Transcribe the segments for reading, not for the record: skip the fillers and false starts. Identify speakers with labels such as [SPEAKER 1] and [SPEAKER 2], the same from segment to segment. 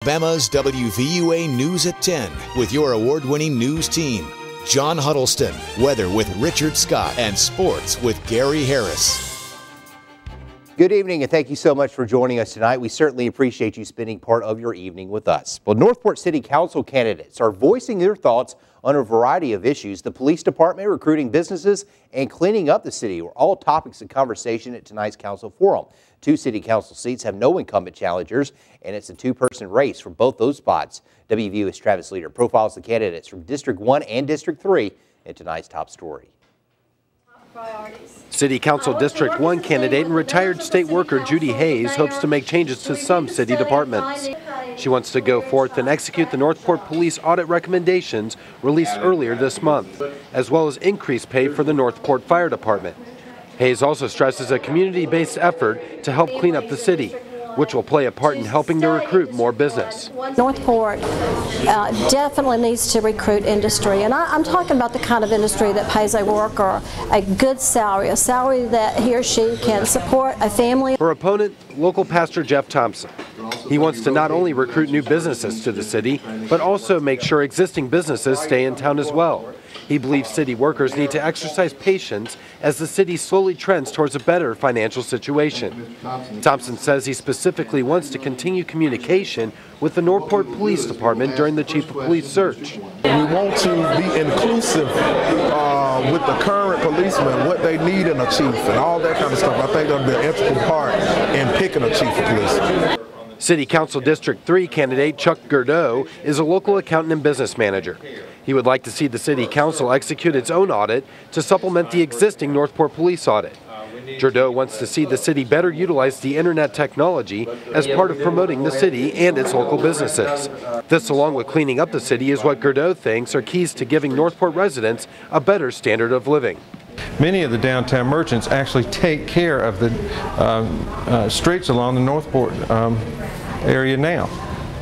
[SPEAKER 1] Alabama's WVUA News at 10 with your award-winning news team. John Huddleston, weather with Richard Scott, and sports with Gary Harris.
[SPEAKER 2] Good evening, and thank you so much for joining us tonight. We certainly appreciate you spending part of your evening with us. Well, Northport City Council candidates are voicing their thoughts on a variety of issues. The police department, recruiting businesses, and cleaning up the city were all topics of conversation at tonight's council forum. 2 city council seats have no incumbent challengers, and it's a 2-person race for both those spots. WVUA's Travis Leader profiles the candidates from District 1 and District 3 in tonight's top story.
[SPEAKER 3] City Council District 1 candidate and retired state worker Judy Hayes hopes to make changes to some city departments. She wants to go forth and execute the Northport Police audit recommendations released earlier this month, as well as increase pay for the Northport Fire Department. Hayes also stresses a community-based effort to help clean up the city, which will play a part in helping to recruit more business.
[SPEAKER 4] Northport definitely needs to recruit industry, and I'm talking about the kind of industry that pays a worker a good salary, a salary that he or she can support a family.
[SPEAKER 3] Her opponent, local pastor Jeff Thompson. He wants to not only recruit new businesses to the city, but also make sure existing businesses stay in town as well. He believes city workers need to exercise patience as the city slowly trends towards a better financial situation. Thompson says he specifically wants to continue communication with the Northport Police Department during the Chief of Police search.
[SPEAKER 5] We want to be inclusive with the current policemen, what they need in a chief and all that kind of stuff. I think that'll be an integral part in picking a chief of police.
[SPEAKER 3] City Council District 3 candidate Chuck Gurdeau is a local accountant and business manager. He would like to see the City Council execute its own audit to supplement the existing Northport Police audit. Gurdeau wants to see the city better utilize the internet technology as part of promoting the city and its local businesses. This, along with cleaning up the city, is what Gurdeau thinks are keys to giving Northport residents a better standard of living.
[SPEAKER 6] Many of the downtown merchants actually take care of the streets along the Northport area now.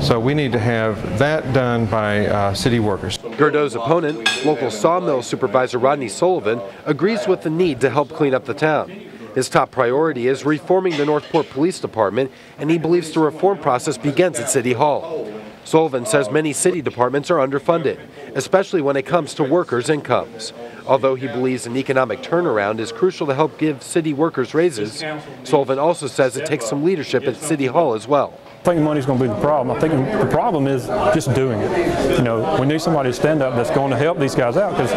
[SPEAKER 6] So we need to have that done by city workers.
[SPEAKER 3] Gurdeau's opponent, local sawmill supervisor Rodney Sullivan, agrees with the need to help clean up the town. His top priority is reforming the Northport Police Department, and he believes the reform process begins at City Hall. Sullivan says many city departments are underfunded, especially when it comes to workers' incomes. Although he believes an economic turnaround is crucial to help give city workers raises, Sullivan also says it takes some leadership at City Hall as well.
[SPEAKER 7] I think money's going to be the problem. I think the problem is just doing it. You know, we need somebody to stand up that's going to help these guys out because,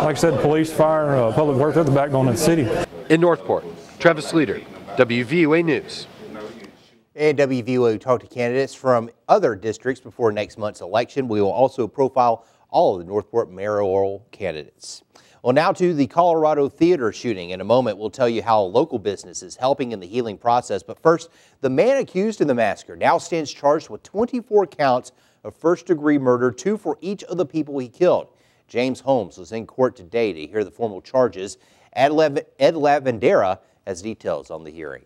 [SPEAKER 7] like I said, police, fire, public works, they're the backbone of the city.
[SPEAKER 3] In Northport, Travis Leader, WVUA News.
[SPEAKER 2] And WVUA talked to candidates from other districts before next month's election. We will also profile all of the Northport mayoral candidates. Well, now to the Colorado Theater shooting. In a moment, we'll tell you how a local business is helping in the healing process. But first, the man accused in the massacre now stands charged with 24 counts of first-degree murder, 2 for each of the people he killed. James Holmes was in court today to hear the formal charges. Ed Lavandera has details on the hearing.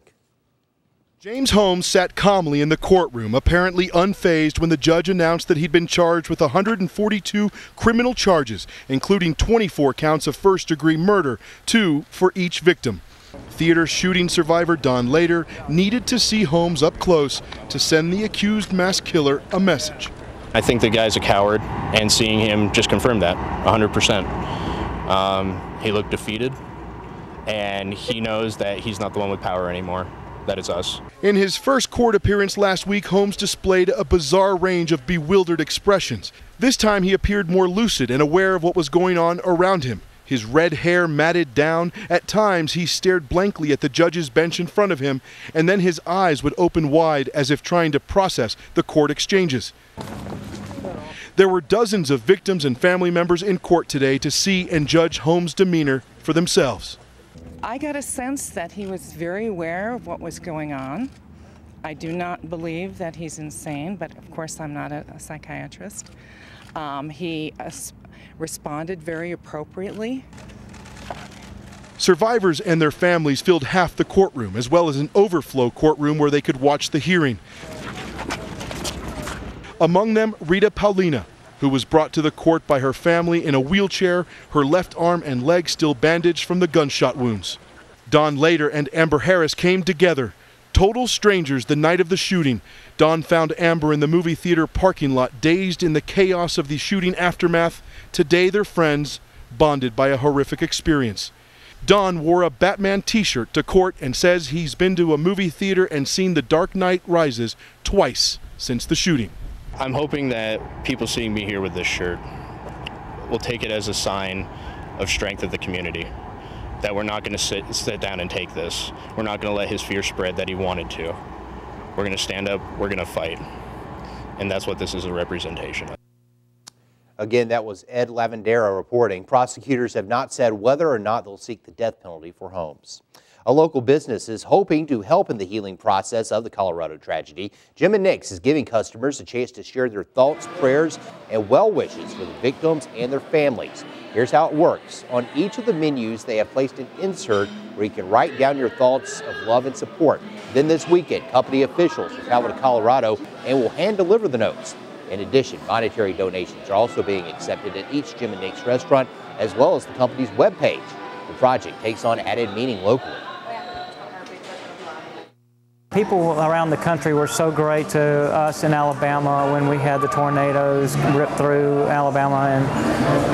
[SPEAKER 8] James Holmes sat calmly in the courtroom, apparently unfazed when the judge announced that he'd been charged with 142 criminal charges, including 24 counts of first-degree murder, 2 for each victim. Theater shooting survivor Don Lader needed to see Holmes up close to send the accused mass killer a message.
[SPEAKER 9] I think the guy's a coward, and seeing him just confirmed that 100%. He looked defeated, and he knows that he's not the one with power anymore. That is us.
[SPEAKER 8] In his first court appearance last week, Holmes displayed a bizarre range of bewildered expressions. This time he appeared more lucid and aware of what was going on around him. His red hair matted down. At times he stared blankly at the judge's bench in front of him, and then his eyes would open wide as if trying to process the court exchanges. There were dozens of victims and family members in court today to see and judge Holmes' demeanor for themselves.
[SPEAKER 10] I got a sense that he was very aware of what was going on. I do not believe that he's insane, but of course I'm not a psychiatrist. He responded very appropriately.
[SPEAKER 8] Survivors and their families filled half the courtroom, as well as an overflow courtroom where they could watch the hearing. Among them, Rita Paulina, who was brought to the court by her family in a wheelchair, her left arm and leg still bandaged from the gunshot wounds. Don Lader and Amber Harris came together Total strangers the night of the shooting. Dawn found Amber in the movie theater parking lot, dazed in the chaos of the shooting aftermath. Today, they're friends, bonded by a horrific experience. Dawn wore a Batman t-shirt to court and says he's been to a movie theater and seen The Dark Knight Rises twice since the shooting.
[SPEAKER 9] I'm hoping that people seeing me here with this shirt will take it as a sign of strength of the community, that we're not going to sit down and take this. We're not going to let his fear spread that he wanted to. We're going to stand up, we're going to fight, and that's what this is a representation of.
[SPEAKER 2] Again, that was Ed Lavandera reporting. Prosecutors have not said whether or not they'll seek the death penalty for Holmes. A local business is hoping to help in the healing process of the Colorado tragedy. Jim and Nick's is giving customers a chance to share their thoughts, prayers, and well wishes for the victims and their families. Here's how it works. On each of the menus, they have placed an insert where you can write down your thoughts of love and support. Then this weekend, company officials will travel to Colorado and will hand deliver the notes. In addition, monetary donations are also being accepted at each Jim and Nick's restaurant, as well as the company's webpage. The project takes on added meaning locally.
[SPEAKER 11] People around the country were so great to us in Alabama when we had the tornadoes rip through Alabama, and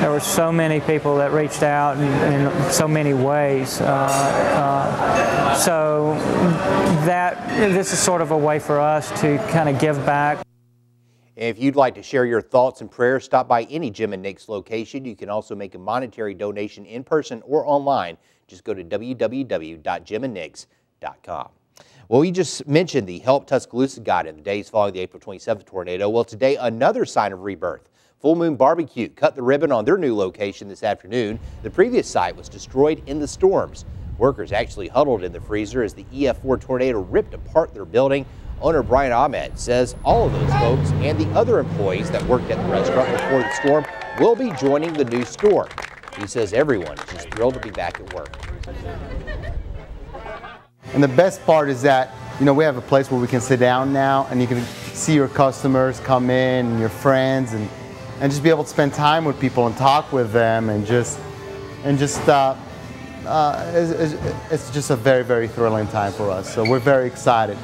[SPEAKER 11] there were so many people that reached out in so many ways. So this is sort of a way for us to kind of give back.
[SPEAKER 2] If you'd like to share your thoughts and prayers, stop by any Jim and Nick's location. You can also make a monetary donation in person or online. Just go to www.jimandnicks.com. Well, we just mentioned the Help Tuscaloosa guide in the days following the April 27th tornado. Well, today, another sign of rebirth. Full Moon Barbecue cut the ribbon on their new location this afternoon. The previous site was destroyed in the storms. Workers actually huddled in the freezer as the EF4 tornado ripped apart their building. Owner Brian Ahmed says all of those folks and the other employees that worked at the restaurant before the storm will be joining the new store. He says everyone is just thrilled to be back at work.
[SPEAKER 12] And the best part is that, you know, we have a place where we can sit down now and you can see your customers come in and your friends and just be able to spend time with people and talk with them and it's just a very, very thrilling time for us. So we're very excited.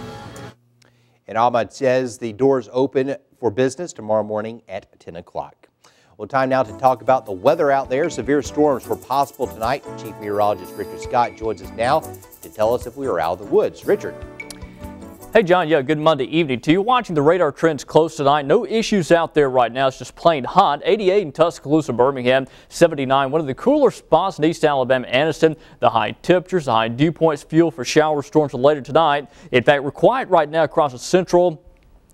[SPEAKER 2] And Ahmed says the doors open for business tomorrow morning at 10 o'clock. Well, time now to talk about the weather out there. Severe storms were possible tonight. Chief Meteorologist Richard Scott joins us now to tell us if we are out of the woods. Richard.
[SPEAKER 13] Hey, John. Yeah, good Monday evening to you. Watching the radar trends close tonight. No issues out there right now. It's just plain hot. 88 in Tuscaloosa, Birmingham. 79. One of the cooler spots in East Alabama, Anniston. The high temperatures, the high dew points fuel for shower storms later tonight. In fact, we're quiet right now across the central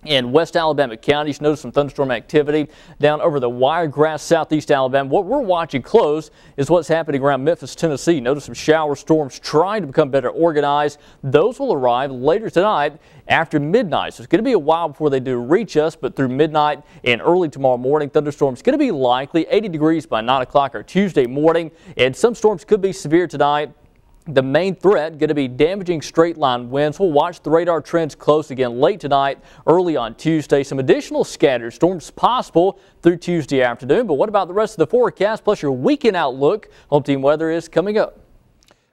[SPEAKER 13] in West Alabama counties. Notice some thunderstorm activity down over the Wiregrass, southeast Alabama. What we're watching close is what's happening around Memphis, Tennessee. Notice some shower storms trying to become better organized. Those will arrive later tonight after midnight. So it's going to be a while before they do reach us, but through midnight and early tomorrow morning, thunderstorms going to be likely. 80 degrees by 9 o'clock or Tuesday morning, and some storms could be severe tonight. The main threat going to be damaging straight line winds. We'll watch the radar trends close again late tonight, early on Tuesday. Some additional scattered storms possible through Tuesday afternoon. But what about the rest of the forecast plus your weekend outlook? Home team weather is coming up.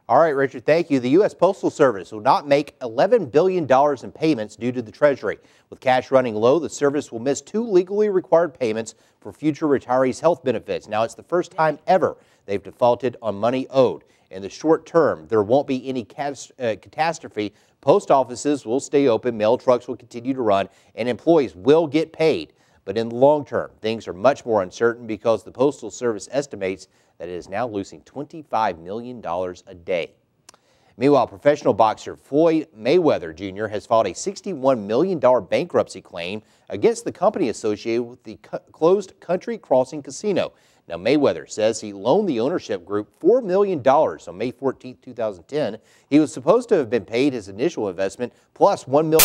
[SPEAKER 2] All right, Richard, thank you. The U.S. Postal Service will not make $11 billion in payments due to the Treasury. With cash running low, the service will miss 2 legally required payments for future retirees' health benefits. Now, it's the first time ever they've defaulted on money owed. In the short term, there won't be any catastrophe. Post offices will stay open, mail trucks will continue to run, and employees will get paid. But in the long term, things are much more uncertain because the Postal Service estimates that it is now losing $25 million a day. Meanwhile, professional boxer Floyd Mayweather Jr. has filed a $61 million bankruptcy claim against the company associated with the closed Country Crossing Casino. Now, Mayweather says he loaned the ownership group $4 million on May 14, 2010. He was supposed to have been paid his initial investment plus $1 million.